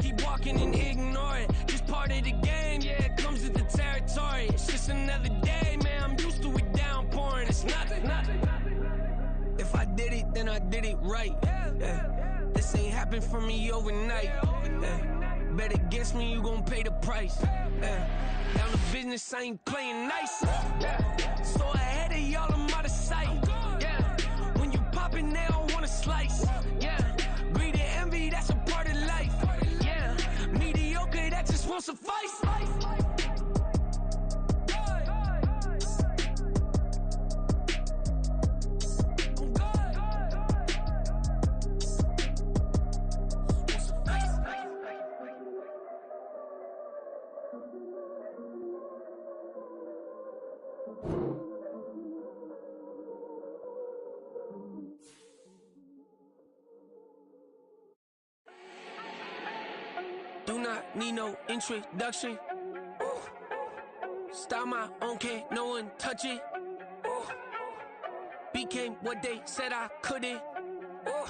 keep walking and ignore it. Just part of the game, yeah, it comes with the territory. It's just another day, man, I'm used to it downpouring. It's nothing. If I did it, then I did it right. Yeah. This ain't happened for me overnight. Yeah. Bet against me, you gon' pay the price. Yeah. Down the business, I ain't playing nice. Yeah. So ahead of y'all, I'm out of sight. Yeah. When you poppin', they don't wanna slice. Yeah. Greed and envy, that's a part of life. Yeah. Mediocre, that just won't suffice. Do not need no introduction. Ooh. Style my own, can't no one touch it. Ooh. Became what they said I couldn't. Ooh.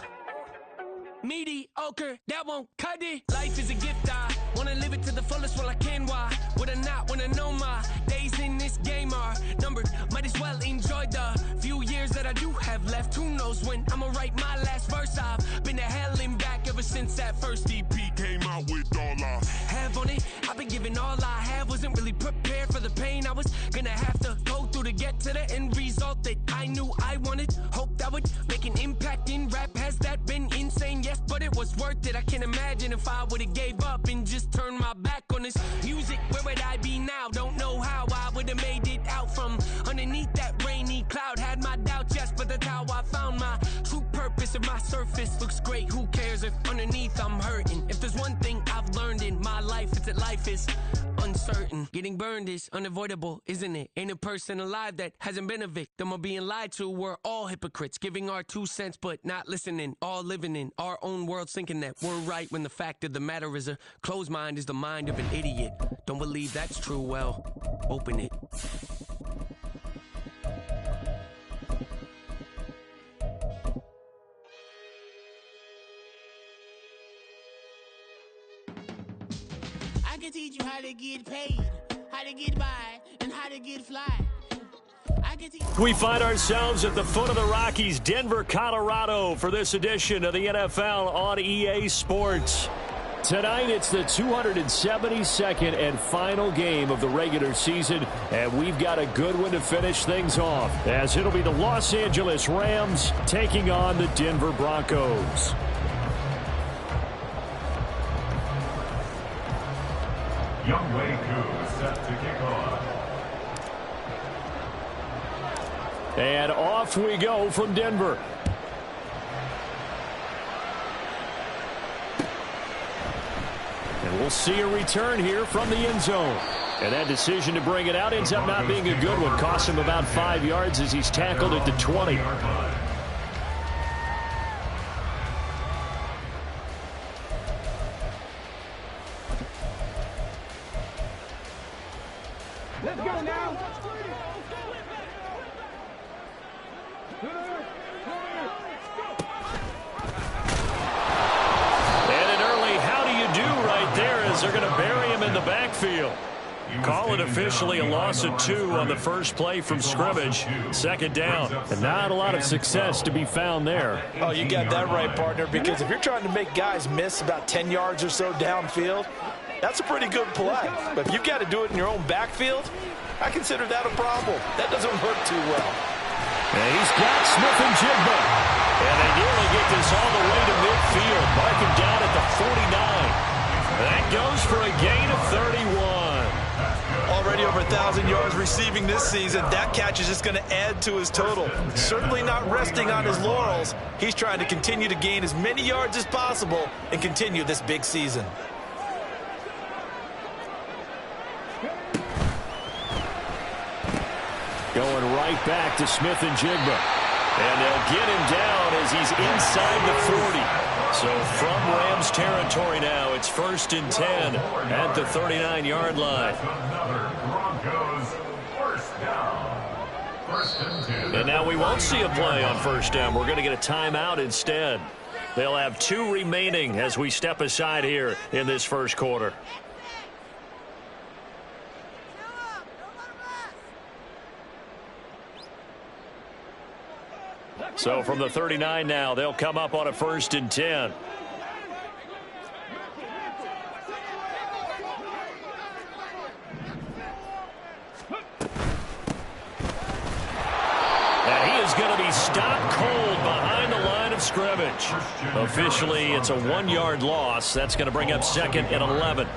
Mediocre, that won't cut it. Life is a gift, I wanna live it to the fullest while I can. Why would I not wanna know my days in this game are numbered? Might as well enjoy the few years that I do have left. Who knows when I'ma write my last verse? I've been to hell and back ever since that first EP came out with all I have on it. I've been giving all I have, wasn't really prepared for the pain I was gonna have to go through to get to the end result that I knew I wanted. Hope that would make an impact in rap. Has that been insane? Yes, but it was worth it. I can't imagine if I would've gave up and just turned my back on this music. Where would I be now? Don't know how I would've made it out from underneath that rainy cloud. Had my doubts, yes, but that's how I found my true purpose. If my surface looks great, who cares if underneath I'm hurting? If there's one thing I've learned in my life, it's that life is uncertain. Getting burned is unavoidable, isn't it? Ain't a person alive that hasn't been a victim of being lied to. We're all hypocrites, giving our 2 cents but not listening. All living in our own world, thinking that we're right when the fact of the matter is a closed mind is the mind of an idiot. Don't believe that's true? Well, open it. I can teach you how to get paid, how to get by, and how to get fly. We find ourselves at the foot of the Rockies, Denver, Colorado, for this edition of the NFL on EA Sports. Tonight, it's the 272nd and final game of the regular season, and we've got a good one to finish things off, as it'll be the Los Angeles Rams taking on the Denver Broncos. Young Wei Koo set to kick off. And off we go from Denver. And we'll see a return here from the end zone. And that decision to bring it out ends up not being a good one. Cost him about 5 yards as he's tackled at the 20. Let's go now. And an early how do you do right there as they're going to bury him in the backfield. Call it officially a loss of 2 on the first play from scrimmage. Second down. And not a lot of success to be found there. Oh, you got that right, partner, because if you're trying to make guys miss about 10 yards or so downfield, that's a pretty good play. But if you've got to do it in your own backfield, I consider that a problem. That doesn't work too well. And he's got Smith and Jigba. And they nearly get this all the way to midfield. Mark him down at the 49. That goes for a gain of 31. Already over 1,000 yards receiving this season. That catch is just going to add to his total. Certainly not resting on his laurels. He's trying to continue to gain as many yards as possible and continue this big season. Going right back to Smith and Jigba. And they'll get him down as he's inside the 40. So from Rams territory now, it's 1st and 10 at the 39-yard line. And now we won't see a play on 1st down. We're going to get a timeout instead. They'll have 2 remaining as we step aside here in this first quarter. So from the 39 now, they'll come up on a 1st and 10. And he is going to be stopped cold behind the line of scrimmage. Officially, it's a 1-yard loss. That's going to bring up 2nd and 11.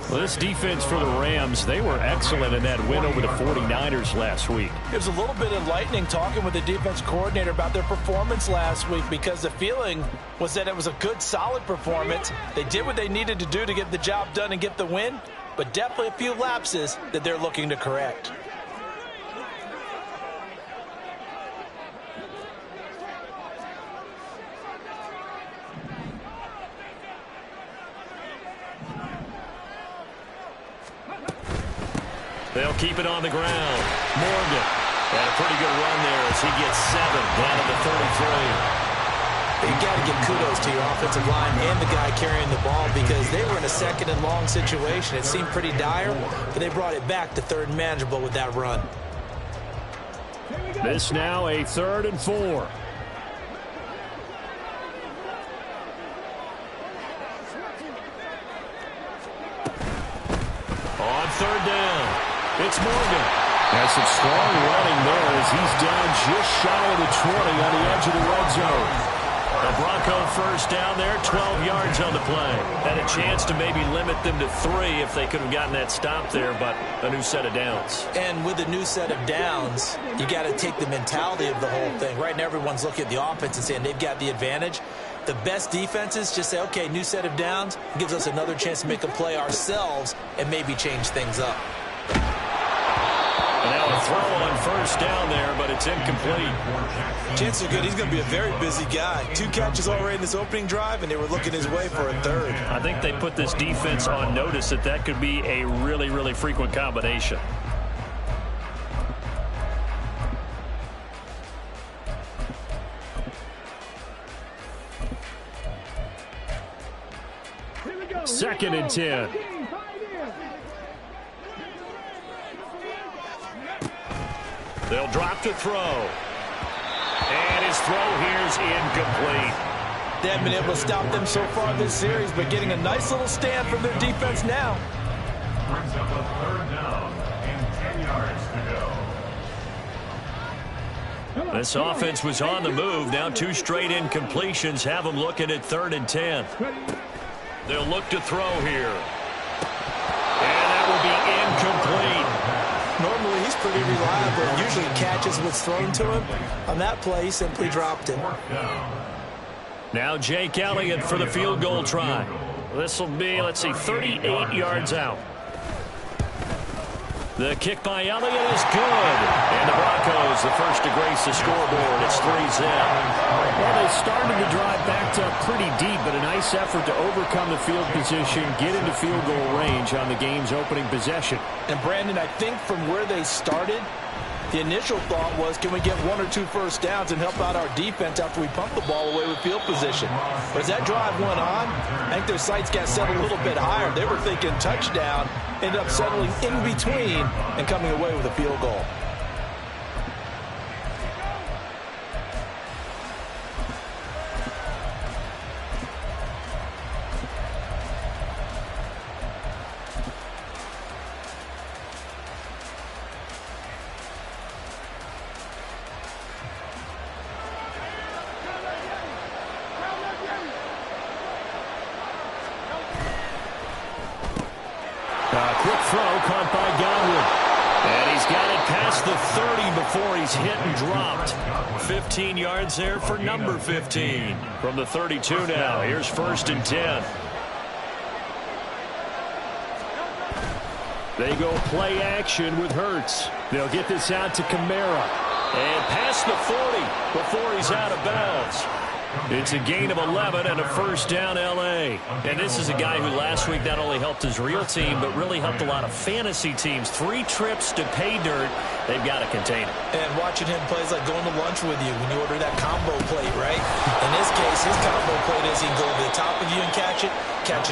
Well, this defense for the Rams, they were excellent in that win over the 49ers last week. It was a little bit enlightening talking with the defense coordinator about their performance last week, because the feeling was that it was a good, solid performance. They did what they needed to do to get the job done and get the win, but definitely a few lapses that they're looking to correct. They'll keep it on the ground. Morgan had a pretty good run there as he gets 7 down to the 33. You got to give kudos to your offensive line and the guy carrying the ball, because they were in a 2nd and long situation. It seemed pretty dire, but they brought it back to 3rd and manageable with that run. This now a 3rd and 4. On 3rd down. It's Morgan. Has some strong running there as he's down just shy of the 20 on the edge of the red zone. The Bronco 1st down there, 12 yards on the play. Had a chance to maybe limit them to 3 if they could have gotten that stop there, but a new set of downs. And with a new set of downs, you got to take the mentality of the whole thing. Right now, everyone's looking at the offense and saying they've got the advantage. The best defenses just say, okay, new set of downs, gives us another chance to make a play ourselves and maybe change things up. Now a throw on 1st down there, but it's incomplete. Chances are good he's going to be a very busy guy. 2 catches already in this opening drive, and they were looking his way for a 3rd. I think they put this defense on notice that that could be a really, really frequent combination. Second and 10. They'll drop to throw. And his throw here's incomplete. They haven't been able to stop them so far this series, but getting a nice little stand from their defense now. Brings up a 3rd down and 10 yards to go. This offense was on the move. Now 2 straight incompletions have them looking at 3rd and 10. They'll look to throw here. And that will be incomplete. Normally, he's pretty reliable. Usually catches what's thrown to him. On that play, he simply dropped it. Now Jake Elliott for the field goal try. This will be, let's see, 38 yards out. The kick by Elliott is good. And the Broncos, the first to grace the scoreboard. It's 3-0. Well, they started the drive backed up pretty deep, but a nice effort to overcome the field position, get into field goal range on the game's opening possession. And, Brandon, I think from where they started, the initial thought was, can we get 1 or 2 first downs and help out our defense after we pump the ball away with field position? But as that drive went on, I think their sights got set a little bit higher. They were thinking touchdown, ended up settling in between and coming away with a field goal. Quick throw caught by Godwin. And he's got it past the 30 before he's hit and dropped. 15 yards there for number 15. From the 32 now, here's 1st and 10. They go play action with Hurts. They'll get this out to Kamara. And past the 40 before he's out of bounds. It's a gain of 11 and a first down, L.A. And this is a guy who last week not only helped his real team, but really helped a lot of fantasy teams. 3 trips to pay dirt. They've got to contain it. And watching him play is like going to lunch with you when you order that combo plate, right? In this case, his combo plate is he can go to the top of you and catch it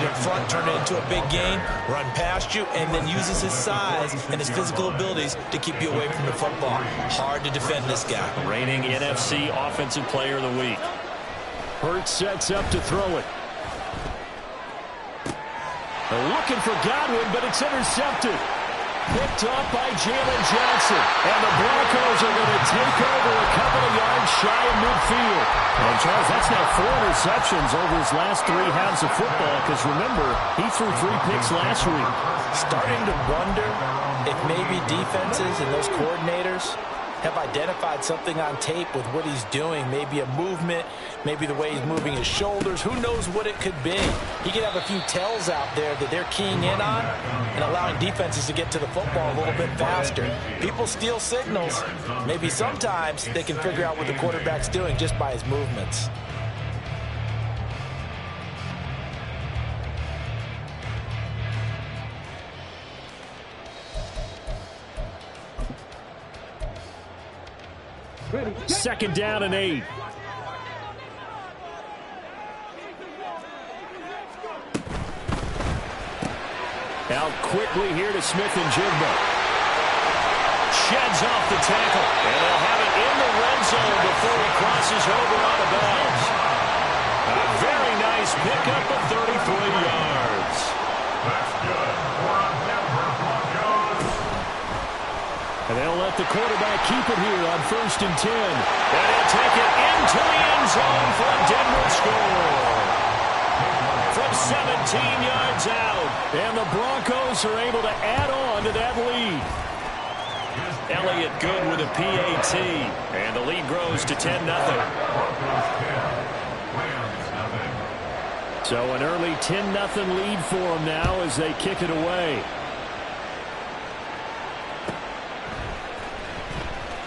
in front, turn it into a big gain, run past you, and then uses his size and his physical abilities to keep you away from the football. Hard to defend this guy. Reigning NFC Offensive Player of the Week. Hurts sets up to throw it. They're looking for Godwin, but it's intercepted. Picked up by Jalen Johnson. And the Broncos are going to take over a couple of yards shy of midfield. And Charles, that's now 4 interceptions over his last 3 halves of football, because remember, he threw 3 picks last week. Starting to wonder if maybe defenses and those coordinators have identified something on tape with what he's doing. Maybe a movement, maybe the way he's moving his shoulders. Who knows what it could be? He could have a few tells out there that they're keying in on and allowing defenses to get to the football a little bit faster. People steal signals. Maybe sometimes they can figure out what the quarterback's doing just by his movements. Second down and 8. Out quickly here to Smith and Jigba. Sheds off the tackle. And they'll have it in the red zone before he crosses over out of bounds. A very nice pickup of 33 yards. That's good. We're on Denver Broncos. And they'll let the quarterback keep it here on 1st and 10. And he'll take it into the end zone for a Denver score. From 17 yards out. And the Broncos are able to add on to that lead. Elliott good with a PAT. And the lead grows to 10-0. So an early 10-0 lead for them now as they kick it away.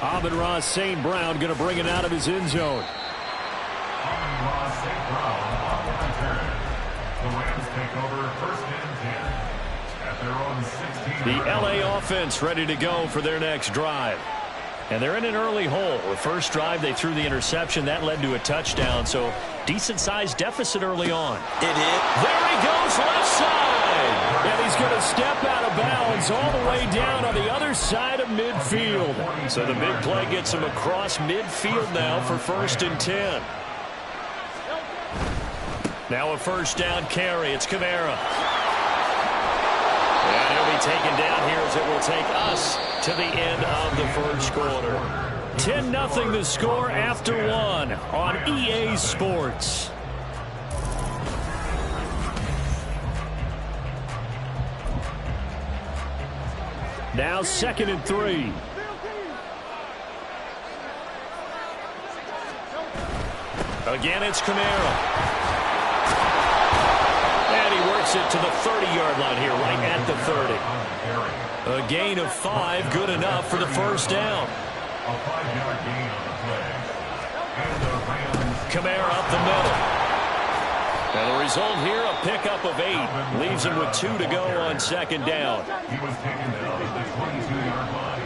Amon-Ra St. Brown going to bring it out of his end zone. Amon-Ra St. Brown on the return. The Rams take over 1st and 10 at their own 16. The LA offense ready to go for their next drive. And they're in an early hole. The first drive, they threw the interception. That led to a touchdown, so decent-sized deficit early on. It is. There he goes, left side. And he's going to step out of bounds all the way down on the other side of midfield. So the big play gets him across midfield now for 1st and 10. Now a first down carry. It's Kamara. And he'll be taken down here as it will take us to the end of the first quarter. 10-0 the score after 1 on EA Sports. Now 2nd and 3. Again, it's Kamara. And he works it to the 30-yard line here, right at the 30. A gain of 5, good enough for the first down. A 5-yard gain on the play. And the Rams. Kamara up the middle. And the result here, a pickup of 8. Leaves him with 2 to go on 2nd down. He was taken down at the 22-yard line.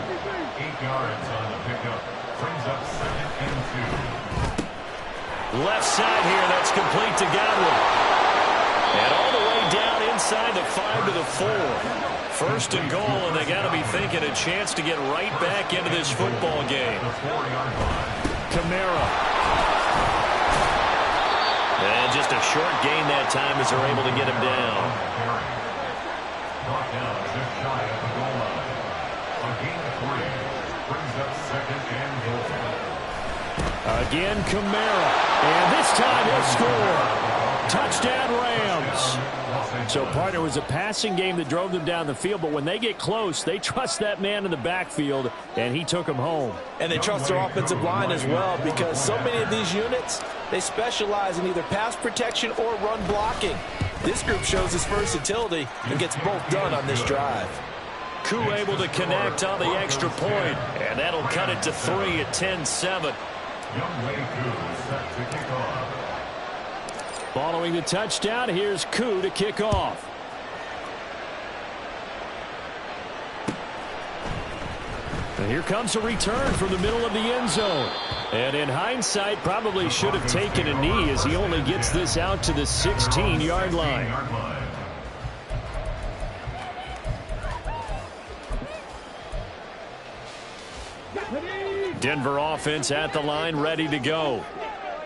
8 yards on the pickup. Brings up 2nd and 2. Left side here, that's complete to Godwin. And all the way down inside the 5 to the 4. 1st and goal, and they got to be thinking a chance to get right back into this football game. Kamara. And just a short gain that time as they're able to get him down. Brought down just shy of the goal line. A gain of 3. Brings up 2nd and goal. Again, Kamara. And this time he'll score. Touchdown, Rams. So, partner, was a passing game that drove them down the field, but when they get close, they trust that man in the backfield, and he took him home. And they trust their offensive line as well, because so many of these units, they specialize in either pass protection or run blocking. This group shows its versatility and gets both done on this drive. Koo able to connect on the extra point, and that'll cut it to 3 at 10-7. Following the touchdown, here's Koo to kick off. And here comes a return from the middle of the end zone. And in hindsight, probably should have taken a knee as he only gets this out to the 16-yard line. Denver offense at the line, ready to go.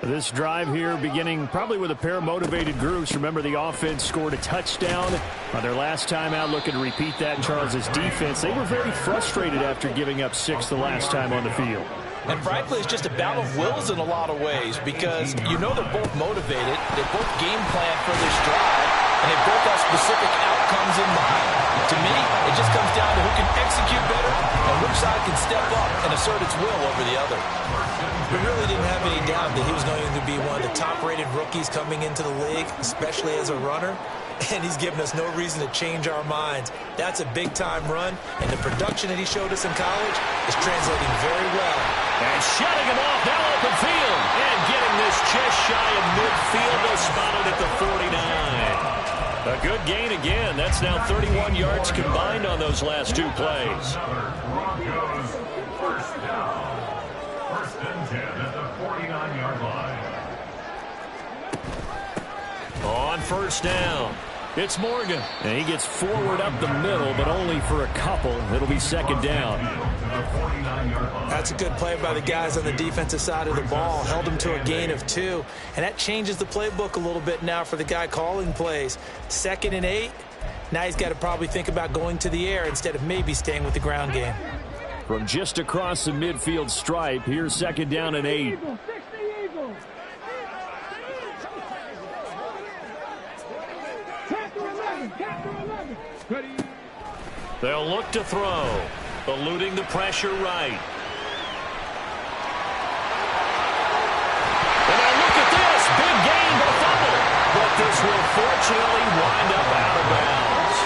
This drive here beginning probably with a pair of motivated groups. Remember, the offense scored a touchdown on their last time out, looking to repeat that in Charles's defense. They were very frustrated after giving up 6 the last time on the field. And frankly, it's just a battle of wills in a lot of ways because you know they're both motivated. They both game plan for this drive, and they both have specific outcomes in mind. To me, it just comes down to who can execute better and which side can step up and assert its will over the other. We really didn't have any doubt that he was going to be one of the top-rated rookies coming into the league, especially as a runner. And he's given us no reason to change our minds. That's a big-time run, and the production that he showed us in college is translating very well. And shutting him off, now open field. And getting this just shy of midfield, they'll spot it at the 49. A good gain again. That's now 31 yards combined on those last 2 plays. Broncos first down. First and 10 at the 49-yard line. On first down, it's Morgan. And he gets forward up the middle, but only for a couple. It'll be second down. That's a good play by the guys on the defensive side of the ball. Held him to a gain of 2. And that changes the playbook a little bit now for the guy calling plays. 2nd and 8. Now he's got to probably think about going to the air instead of maybe staying with the ground game. From just across the midfield stripe, here's second down and 8. They'll look to throw, eluding the pressure right. And now look at this, big gain, but a fumble. But this will fortunately wind up out of bounds.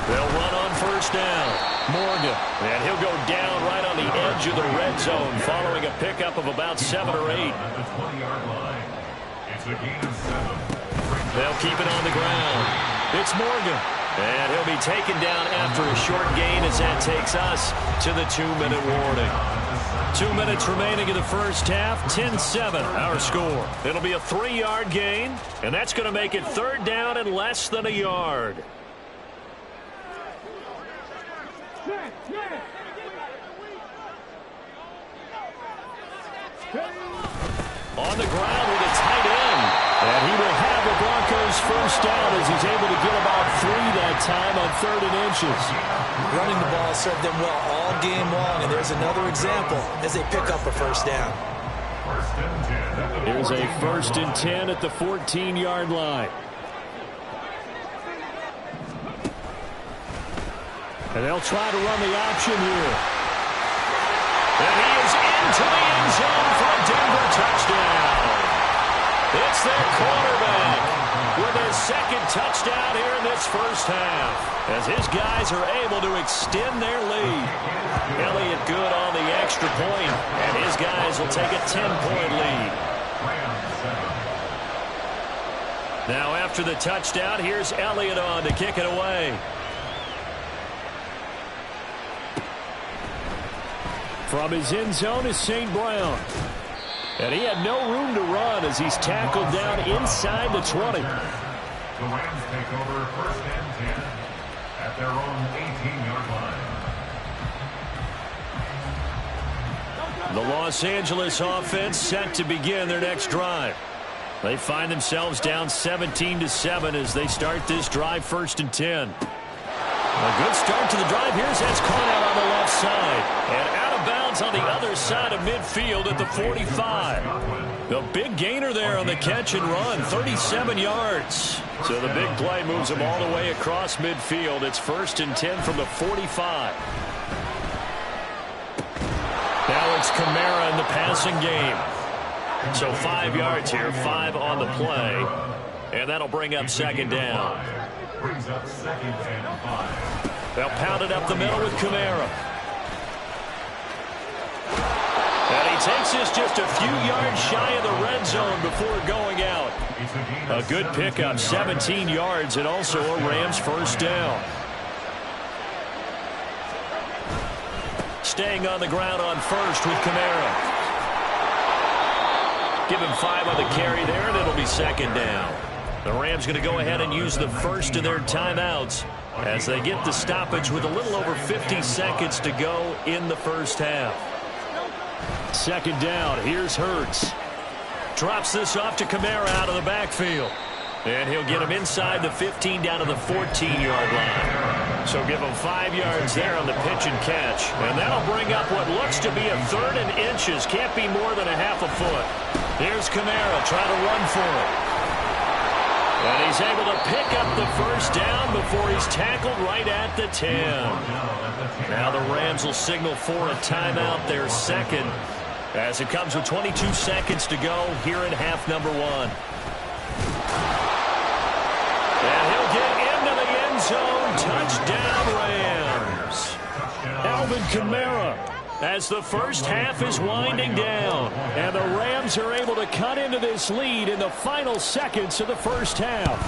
They'll run on first down. Morgan, and he'll go down right on the edge of the red zone following a pickup of about 7 or 8. They'll keep it on the ground. It's Morgan. And he'll be taken down after a short gain as that takes us to the 2-minute warning. 2 minutes remaining in the first half. 10-7 our score. It'll be a 3-yard gain, and that's going to make it third down and less than a yard. On the ground with a tight end. And he will have the Broncos first down as he's able to get about 3 that time on 3rd and inches. Running the ball served them well all game long, and there's another example as they pick up a first down. Here's a 1st and 10 at the 14-yard line. And they'll try to run the option here. And he is into the end zone for a Denver touchdown. It's their quarterback with his 2nd touchdown here in this first half as his guys are able to extend their lead. Elliott good on the extra point, and his guys will take a 10-point lead. Now after the touchdown, here's Elliott on to kick it away. From his end zone is St. Brown. And he had no room to run as he's tackled down inside the 20. The Rams take over first and 10 at their own 18-yard line. The Los Angeles offense set to begin their next drive. They find themselves down 17-7 as they start this drive 1st and 10. A good start to the drive. Here's that's caught out on the left side. And out of bounds on the other side of midfield at the 45. The big gainer there on the catch and run, 37 yards. So the big play moves them all the way across midfield. It's 1st and 10 from the 45. Now it's Kamara in the passing game. So 5 yards here, 5 on the play. And that'll bring up 2nd down. Brings up 2nd and 5. They'll pound it up the middle with Kamara. And he takes this just a few yards shy of the red zone before going out. A good pickup, 17 yards, and also a Rams first down. Staying on the ground on first with Kamara. Give him 5 on the carry there, and it'll be second down. The Rams going to go ahead and use the first of their timeouts as they get the stoppage with a little over 50 seconds to go in the first half. Second down, here's Hurts. Drops this off to Kamara out of the backfield. And he'll get him inside the 15 down to the 14-yard line. So give him 5 yards there on the pitch and catch. And that'll bring up what looks to be a 3rd and inches. Can't be more than a half a foot. Here's Kamara trying to run for it. And he's able to pick up the first down before he's tackled right at the 10. Now the Rams will signal for a timeout, their second, as it comes with 22 seconds to go here in half number 1. And he'll get into the end zone. Touchdown, Rams. Alvin Kamara, as the first half is winding down. And the Rams are able to cut into this lead in the final seconds of the first half.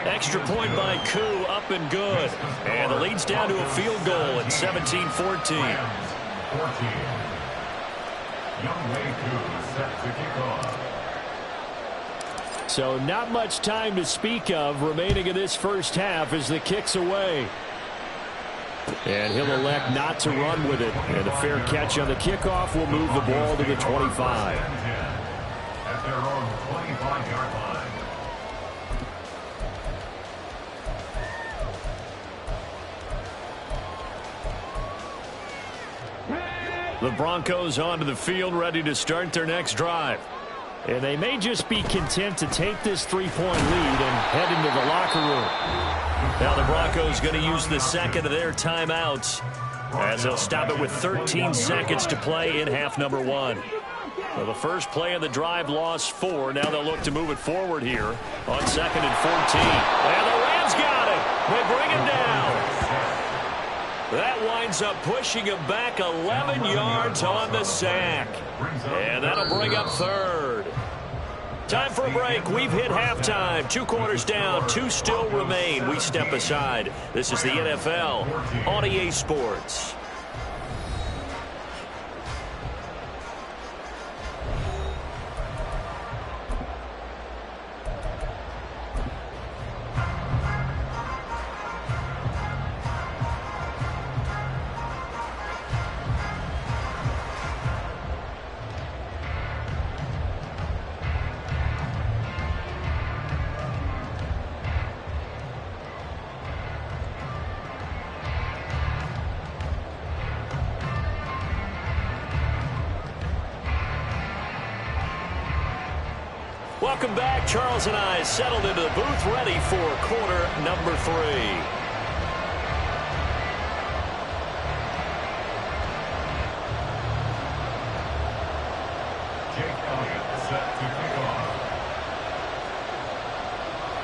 Extra point by Koo, up and good. And the lead's down to a field goal at 17-14. Younghoe Koo set to kick off. So not much time to speak of remaining in this first half as the kick's away. And he'll elect not to run with it. And a fair catch on the kickoff will move the ball to the 25. At their own 25-yard line. The Broncos onto the field, ready to start their next drive. And they may just be content to take this 3-point lead and head into the locker room. Now the Broncos going to use the second of their timeouts as they'll stop it with 13 seconds to play in half number 1. Well, the first play of the drive lost 4. Now they'll look to move it forward here on 2nd and 14. And the Rams got it. They bring him down. That winds up pushing him back 11 yards on the sack. And that'll bring up 3rd. Time for a break. We've hit halftime. 2 quarters down. 2 still remain. We step aside. This is the NFL on EA Sports. Welcome back. Charles and I settled into the booth, ready for quarter number 3. Jake Elliott set to kick off.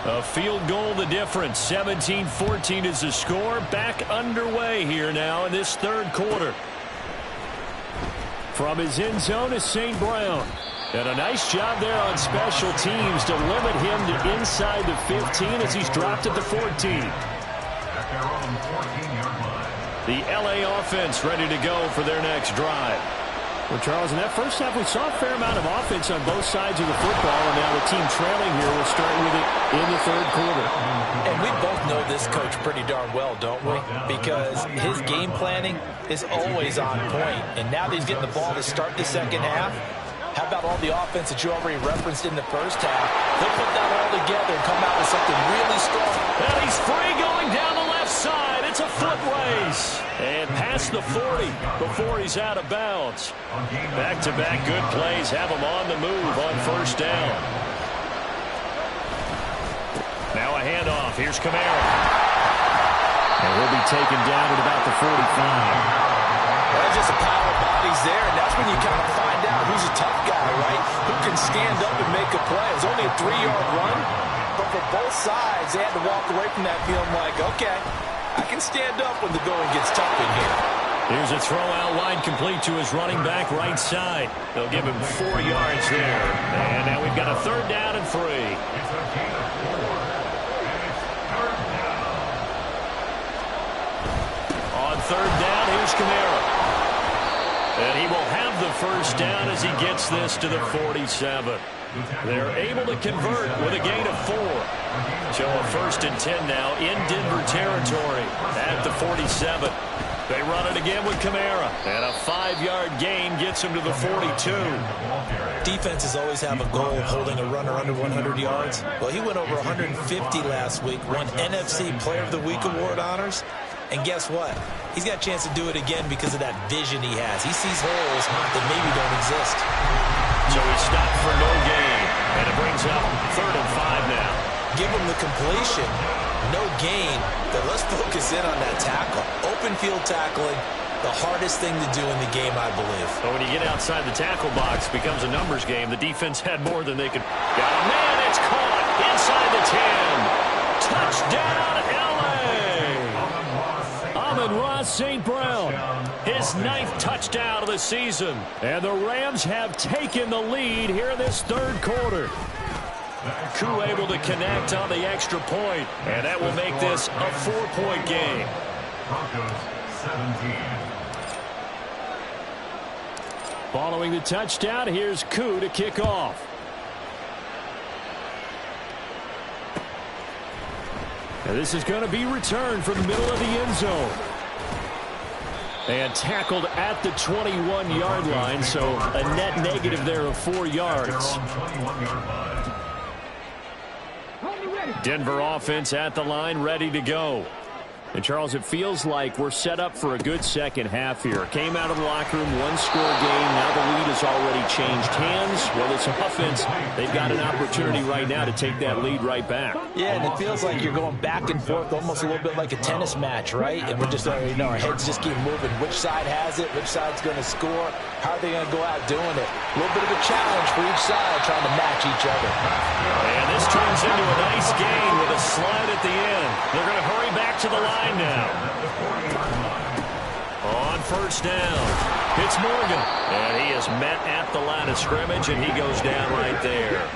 A field goal the difference. 17-14 is the score. Back underway here now in this 3rd quarter. From his end zone is St. Brown. And a nice job there on special teams to limit him to inside the 15 as he's dropped at the 14. At their own 14-yard line. The LA offense ready to go for their next drive. Well, Charles, in that first half, we saw a fair amount of offense on both sides of the football, and now the team trailing here will start with it in the 3rd quarter. And we both know this coach pretty darn well, don't we? Because his game planning is always on point. And now that he's getting the ball to start the second half, how about all the offense that you already referenced in the first half? They'll put that all together and come out with something really strong. And he's free going down the left side. It's a foot race. And past the 40 before he's out of bounds. Back-to-back good plays have him on the move on first down. Now a handoff. Here's Kamara. And he'll be taken down at about the 45. Well, just a pile of bodies there, and that's when you kind of find out who's a tough guy, right? Who can stand up and make a play. It was only a 3-yard run, but for both sides, they had to walk away from that feeling like, okay, I can stand up when the going gets tough in here. Here's a throw out wide, complete to his running back right side. They'll give him 4 yards there. And now we've got a 3rd down and 3. It's a gain of 4. And it's 3rd down. On 3rd down, here's Kamara. And he will have the 1st down as he gets this to the 47. They're able to convert with a gain of 4. So a 1st and 10 now in Denver territory at the 47. They run it again with Kamara. And a 5-yard gain gets him to the 42. Defenses always have a goal of holding a runner under 100 yards. Well, he went over 150 last week, won NFC Player of the Week award honors. And guess what? He's got a chance to do it again because of that vision he has. He sees holes that maybe don't exist. So he stopped for no gain. And it brings up 3rd and 5 now. Give him the completion. No gain. But let's focus in on that tackle. Open field tackling, the hardest thing to do in the game, I believe. But when you get outside the tackle box, it becomes a numbers game. The defense had more than they could. Got a man. It's caught inside the 10. Touchdown, L.A. Amon-Ra St. Brown, his 9th touchdown of the season. And the Rams have taken the lead here in this 3rd quarter. Koo able to connect on the extra point, and that will make this a 4-point game. Broncos 17. Following the touchdown, here's Koo to kick off. And this is going to be returned from the middle of the end zone. And tackled at the 21-yard line, so a net negative there of 4 yards. Denver offense at the line, ready to go. And, Charles, it feels like we're set up for a good second half here. Came out of the locker room, one-score game. Now the lead has already changed hands. Well, it's offense. They've got an opportunity right now to take that lead right back. Yeah, and it feels like you're going back and forth, almost a little bit like a tennis match, right? And we're just, our heads just keep moving. Which side has it? Which side's going to score? How are they going to go out doing it? A little bit of a challenge for each side, trying to match each other. And this turns into a nice game with a slide at the end. They're going to hurry back to the line now. On 1st down, it's Morgan. And he is met at the line of scrimmage, and he goes down right there.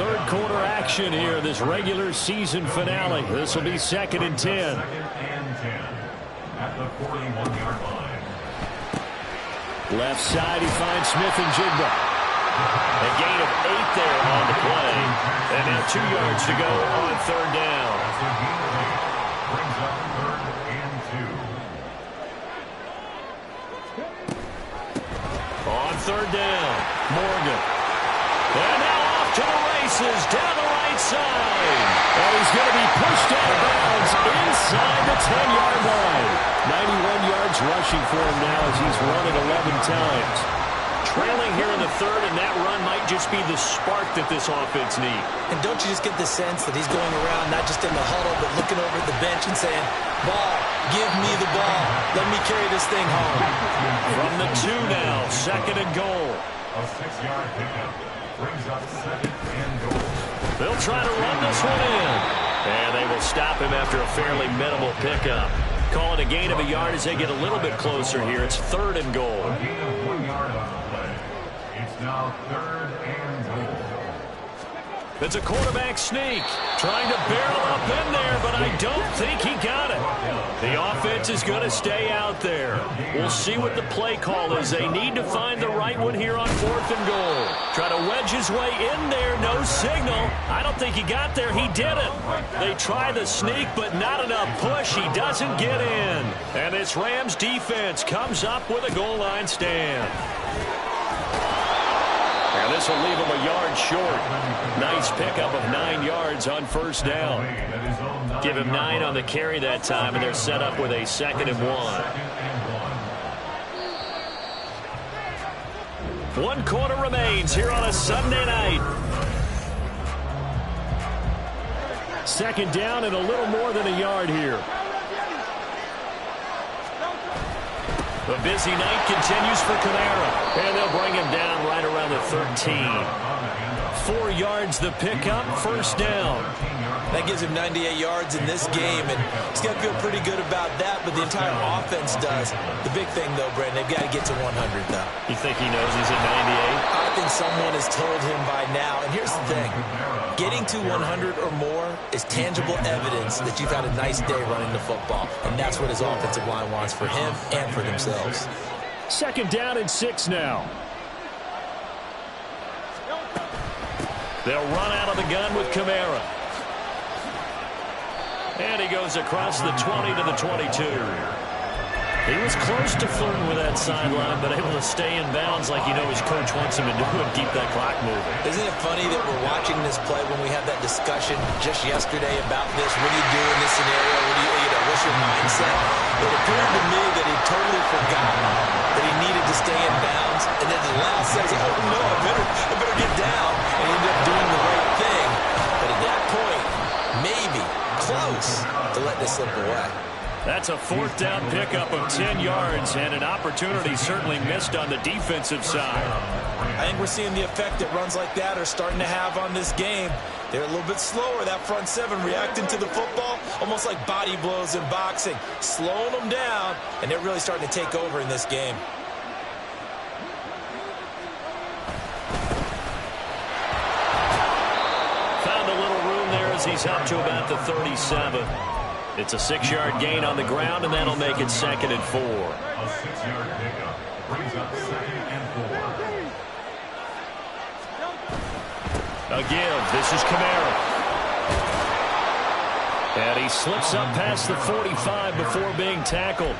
3rd quarter action here, this regular season finale. This will be 2nd and 10. At the 41-yard line. Left side, he finds Smith and Jigba. A gain of 8 there on the play. And now 2 yards to go on 3rd down. Brings up 3rd and 2. On 3rd down, Morgan. And now off to the races, down the right side. And he's going to be pushed out of bounds inside the 10-yard line. 91 yards rushing for him now as he's run it 11 times. Trailing here in the 3rd, and that run might just be the spark that this offense needs. And don't you just get the sense that he's going around, not just in the huddle, but looking over at the bench and saying, ball, give me the ball. Let me carry this thing home. From the 2 now, 2nd and goal. A 6-yard pickup brings up 2nd and goal. They'll try to run this one in. And they will stop him after a fairly minimal pickup. Call it a gain of a yard as they get a little bit closer here. It's 3rd and goal. A gain of 1 yard on the play. It's now 3rd and goal. It's a quarterback sneak. Trying to barrel up in there, but I don't think he got it. The offense is going to stay out there. We'll see what the play call is. They need to find the right one here on 4th and goal. Try to wedge his way in there. No signal. I don't think he got there. He didn't. They try the sneak, but not enough push. He doesn't get in. And this Rams defense comes up with a goal line stand. And this will leave him a yard short. Nice pickup of 9 yards on 1st down. Give him 9 on the carry that time, and they're set up with a 2nd and 1. 1 quarter remains here on a Sunday night. 2nd down and a little more than a yard here. The busy night continues for Kamara, and they'll bring him down right around the 13. 4 yards the pickup, first down. That gives him 98 yards in this game, and he's going to feel pretty good about that, but the entire offense does. The big thing, though, Brandon, they've got to get to 100, though. You think he knows he's at 98? I think someone has told him by now, and here's the thing. Getting to 100 or more is tangible evidence that you've had a nice day running the football, and that's what his offensive line wants for him and for themselves. Second down and 6 now. They'll run out of the gun with Kamara. And he goes across the 20 to the 22. He was close to flirting with that sideline, but able to stay in bounds like you know his coach wants him to do and keep that clock moving. Isn't it funny that we're watching this play when we had that discussion just yesterday about this? What do you do in this scenario? What's your mindset? It appeared to me that he totally forgot that he needed to stay in bounds, and then the last says, oh no, I better get down, and he ended up doing the right thing. But at that point, maybe close to let this slip away. That's a fourth down pickup of 10 yards and an opportunity certainly missed on the defensive side. I think we're seeing the effect that runs like that are starting to have on this game. They're a little bit slower, that front seven, reacting to the football, almost like body blows in boxing, slowing them down, and they're really starting to take over in this game. Found a little room there as he's up to about the 37. It's a 6-yard gain on the ground, and that'll make it 2nd and 4. A 6-yard pickup brings up 2nd and 4. A give. This is Kamara. And he slips up past the 45 before being tackled.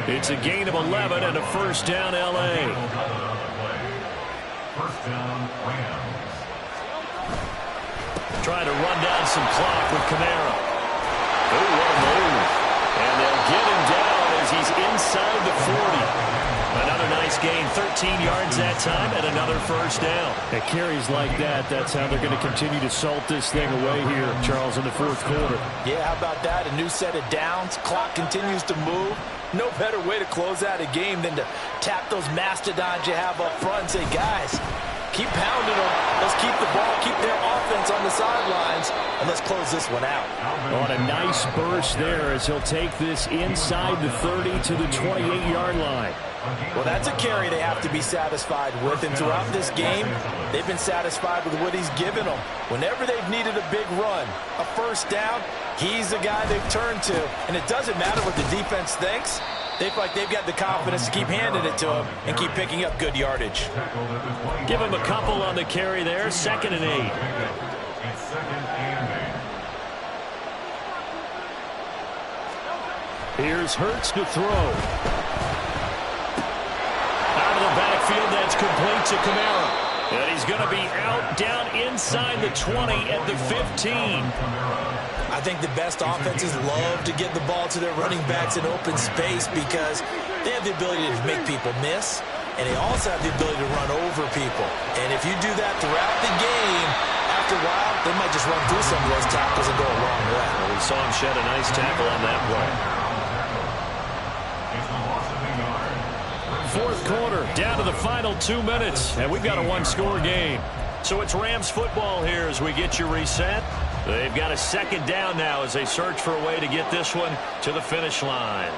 It's a gain of 11 and a first down, L.A. First down, Rams. Trying to run down some clock with Kamara. Oh, what a move. And they'll get him down as he's inside the 40. Another nice gain, 13 yards that time, and another first down. At carries like that, that's how they're going to continue to salt this thing away here, Charles, in the fourth quarter. Yeah, how about that? A new set of downs. Clock continues to move. No better way to close out a game than to tap those mastodons you have up front and say, guys, keep pounding them. Let's keep the ball, keep their offense on the sidelines, and let's close this one out. On a nice burst there as he'll take this inside the 30 to the 28-yard line. Well, that's a carry they have to be satisfied with, and throughout this game, they've been satisfied with what he's given them. Whenever they've needed a big run, a first down, he's the guy they've turned to, and it doesn't matter what the defense thinks. They feel like they've got the confidence to keep handing it to him and keep picking up good yardage. Give him a couple on the carry there, 2nd and 8. It's 2nd and 8. Here's Hurts to throw. Out of the backfield, that's complete to Kamara. And he's going to be out down inside the 20 at the 15. I think the best offenses love to get the ball to their running backs in open space because they have the ability to make people miss, and they also have the ability to run over people. And if you do that throughout the game, after a while, they might just run through some of those tackles and go a long way. Well, we saw him shed a nice tackle on that play. Fourth quarter, down to the final 2 minutes, and we've got a one-score game. So it's Rams football here as we get you reset. They've got a second down now as they search for a way to get this one to the finish line.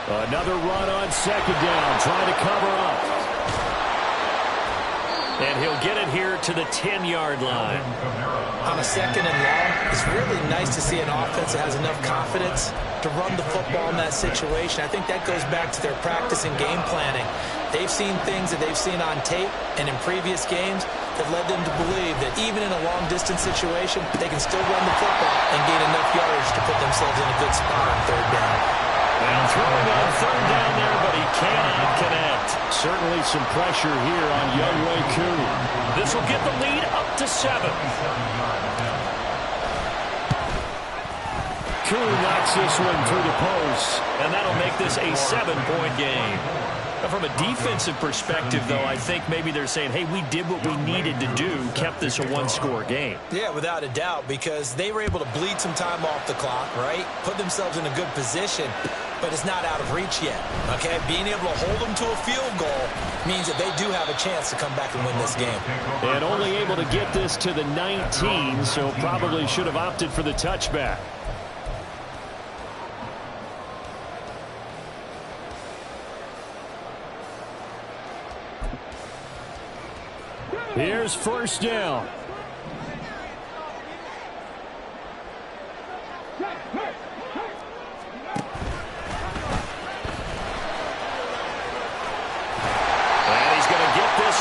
Another run on second down, trying to cover up. And he'll get it here to the 10-yard line. On a 2nd and long, it's really nice to see an offense that has enough confidence to run the football in that situation. I think that goes back to their practice and game planning. They've seen things that they've seen on tape and in previous games that led them to believe that even in a long-distance situation, they can still run the football and gain enough yardage to put themselves in a good spot on third down. Well, throwing on third down there, but he cannot connect. Certainly some pressure here on Younghoe Koo. This will get the lead up to 7. Koo knocks this one through the post, and that'll make this a 7-point game. From a defensive perspective, though, I think maybe they're saying, hey, we did what we needed to do, kept this a one-score game. Yeah, without a doubt, because they were able to bleed some time off the clock, right? Put themselves in a good position, but it's not out of reach yet, okay? Being able to hold them to a field goal means that they do have a chance to come back and win this game. And only able to get this to the 19, so probably should have opted for the touchback. Here's first down.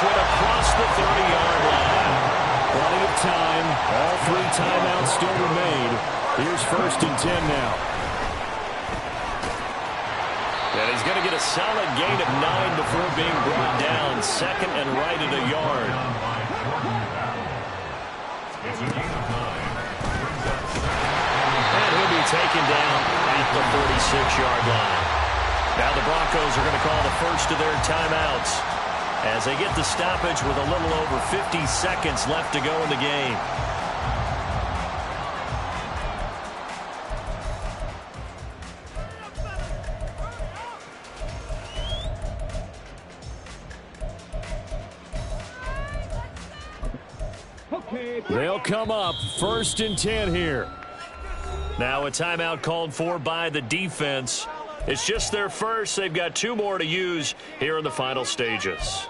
One across the 30-yard line. Plenty of time. All 3 timeouts still remain. Here's first and 10 now. And he's going to get a solid gain of 9 before being brought down. Second and right at a yard. And he'll be taken down at the 46-yard line. Now the Broncos are going to call the first of their timeouts as they get the stoppage with a little over 50 seconds left to go in the game. They'll come up first and 10 here. Now a timeout called for by the defense. It's just their first. They've got 2 more to use here in the final stages.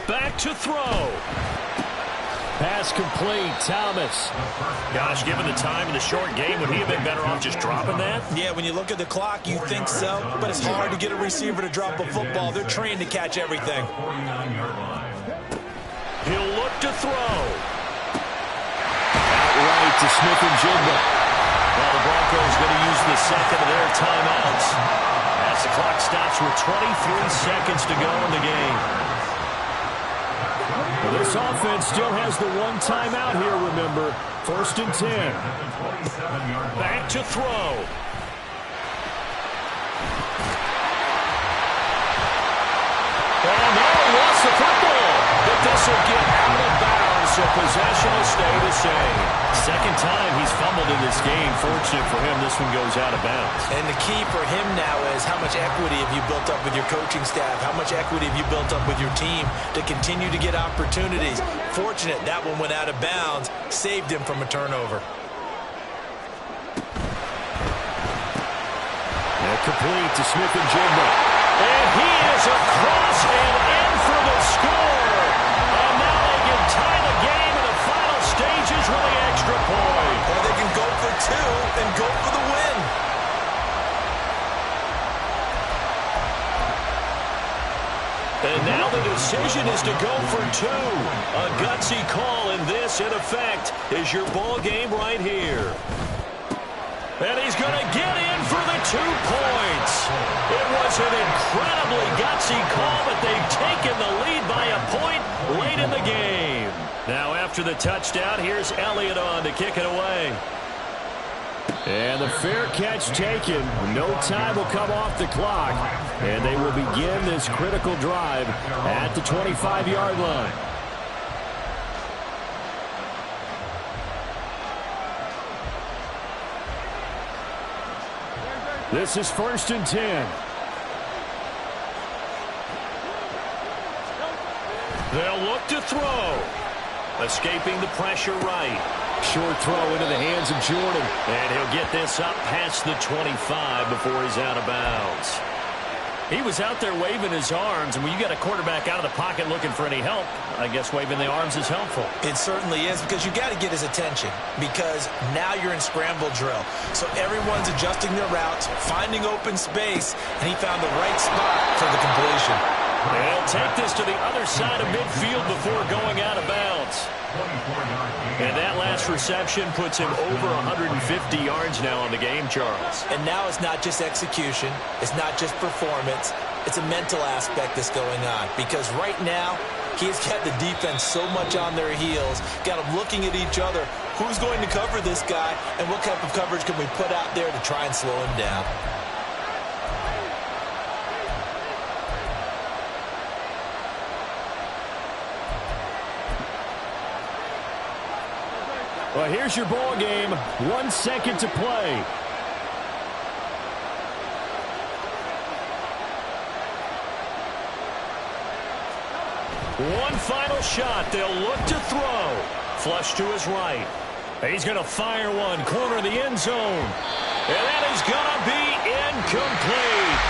Back to throw. Pass complete. Thomas. Gosh, given the time in the short game, would he have been better off just dropping that? Yeah, when you look at the clock, you think so, but it's hard to get a receiver to drop a football. They're trained to catch everything. He'll look to throw. Outright to Smith-Njigba. Well, the Broncos going to use the second of their timeouts as the clock stops with 23 seconds to go in the game. Well, this offense still has the 1 timeout here, remember. First and 10. Back to throw. And now he lost the football. But this will get out of bounds, so possession will stay the same. Second time he's fumbled in this game. Fortunate for him, this one goes out of bounds. And the key for him now is how much equity have you built up with your coaching staff? How much equity have you built up with your team to continue to get opportunities? Fortunate that one went out of bounds, saved him from a turnover. And complete to Smith-Njigba. And he is across and in for the score. And now they can tie the game in the final stages with the extra point. Or they can go for 2 and go for the win. And now the decision is to go for 2. A gutsy call, and this, in effect, is your ball game right here. And he's going to get in for the 2 points. It was an incredibly gutsy call, but they've taken the lead by a point late in the game. Now after the touchdown, here's Elliott on to kick it away. And the fair catch taken. No time will come off the clock. And they will begin this critical drive at the 25-yard line. This is first and 10. They'll look to throw. Escaping the pressure right. Short throw into the hands of Jordan. And he'll get this up past the 25 before he's out of bounds. He was out there waving his arms, and when you got a quarterback out of the pocket looking for any help, I guess waving the arms is helpful. It certainly is, because you got to get his attention, because now you're in scramble drill. So everyone's adjusting their routes, finding open space, and he found the right spot for the completion. They'll take this to the other side of midfield before going out of bounds. And that last reception puts him over 150 yards now on the game, Charles. And now it's not just execution. It's not just performance. It's a mental aspect that's going on. Because right now, He's got the defense so much on their heels, got them looking at each other. Who's going to cover this guy, and what type of coverage can we put out there to try and slow him down? Well, here's your ball game. 1 second to play. One final shot. They'll look to throw. Flush to his right. He's going to fire one. Corner of the end zone. And that is going to be incomplete.